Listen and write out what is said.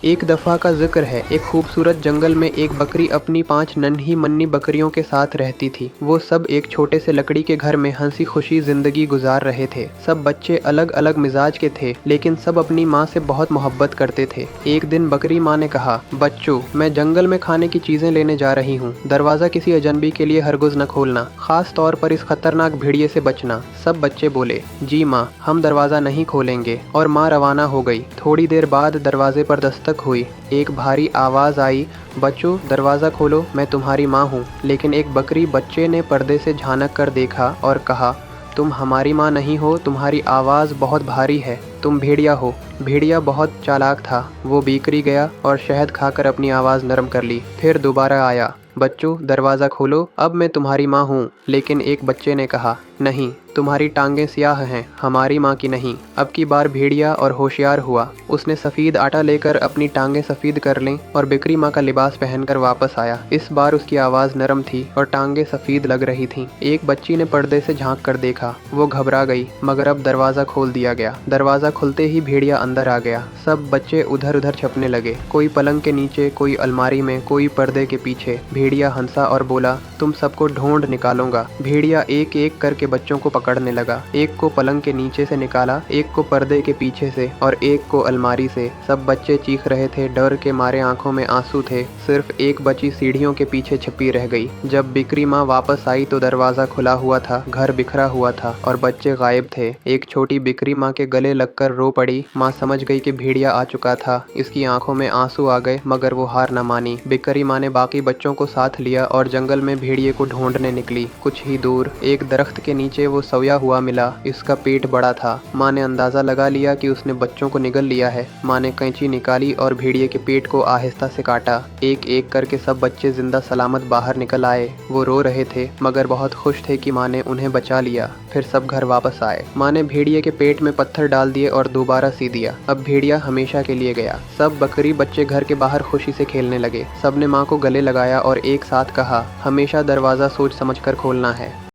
एक दफ़ा का ज़िक्र है, एक खूबसूरत जंगल में एक बकरी अपनी 5 नन्ही मन्नी बकरियों के साथ रहती थी। वो सब एक छोटे से लकड़ी के घर में हंसी खुशी ज़िंदगी गुजार रहे थे। सब बच्चे अलग अलग मिजाज के थे, लेकिन सब अपनी माँ से बहुत मोहब्बत करते थे। एक दिन बकरी माँ ने कहा, बच्चों, मैं जंगल में खाने की चीज़ें लेने जा रही हूँ। दरवाज़ा किसी अजनबी के लिए हरगिज़ न खोलना, खास तौर पर इस खतरनाक भेड़िए से बचना। सब बच्चे बोले, जी माँ, हम दरवाज़ा नहीं खोलेंगे। और माँ रवाना हो गई। थोड़ी देर बाद दरवाजे पर दस्तक हुई। एक भारी आवाज़ आई, बच्चों दरवाज़ा खोलो, मैं तुम्हारी माँ हूँ। लेकिन एक बकरी बच्चे ने पर्दे से झांक कर देखा और कहा, तुम हमारी माँ नहीं हो, तुम्हारी आवाज़ बहुत भारी है, तुम भेड़िया हो। भेड़िया बहुत चालाक था, वो बीकरी गया और शहद खाकर अपनी आवाज़ नरम कर ली। फिर दोबारा आया, बच्चों दरवाज़ा खोलो, अब मैं तुम्हारी माँ हूँ। लेकिन एक बच्चे ने कहा, नहीं, तुम्हारी टांगें स्याह हैं, हमारी माँ की नहीं। अब की बार भेड़िया और होशियार हुआ। उसने सफ़ेद आटा लेकर अपनी टांगें सफ़ेद कर लें और बिक्री माँ का लिबास पहनकर वापस आया। इस बार उसकी आवाज़ नरम थी और टांगें सफ़ेद लग रही थीं। एक बच्ची ने पर्दे से झांक कर देखा। वो घबरा गई, मगर अब दरवाज़ा खोल दिया गया। दरवाज़ा खुलते ही भेड़िया अंदर आ गया। सब बच्चे उधर उधर छपने लगे, कोई पलंग के नीचे, कोई अलमारी में, कोई पर्दे के पीछे। भेड़िया हंसा और बोला, तुम सबको ढूंढ निकालूंगा। भेड़िया एक एक करके बच्चों को पकड़ने लगा। एक को पलंग के नीचे से निकाला, एक को पर्दे के पीछे से और एक को अलमारी से। सब बच्चे चीख रहे थे, डर के मारे आंखों में आंसू थे। सिर्फ एक बच्ची सीढ़ियों के पीछे छिपी रह गई। जब बिक्री माँ वापस आई तो दरवाज़ा खुला हुआ था, घर बिखरा हुआ था और बच्चे गायब थे। एक छोटी बिक्री माँ के गले लगकर रो पड़ी। माँ समझ गई कि भेड़िया आ चुका था। इसकी आंखों में आंसू आ गए, मगर वो हार न मानी। बिक्री माँ ने बाकी बच्चों को साथ लिया और जंगल में भेड़िए को ढूंढने निकली। कुछ ही दूर एक दरख्त के नीचे वो सोया हुआ मिला। इसका पेट बड़ा था। माँ ने अंदाज़ा लगा लिया कि उसने बच्चों को निगल लिया है। माँ ने कैंची निकाली और भेड़िए के पेट को आहिस्ता से काटा। एक एक करके सब बच्चे जिंदा सलामत बाहर निकल आए। वो रो रहे थे, मगर बहुत खुश थे कि माँ ने उन्हें बचा लिया। फिर सब घर वापस आए। माँ ने भेड़िए के पेट में पत्थर डाल दिए और दोबारा सी दिया। अब भेड़िया हमेशा के लिए गया। सब बकरी बच्चे घर के बाहर खुशी से खेलने लगे। सब ने माँ को गले लगाया और एक साथ कहा, हमेशा दरवाज़ा सोच समझ कर खोलना है।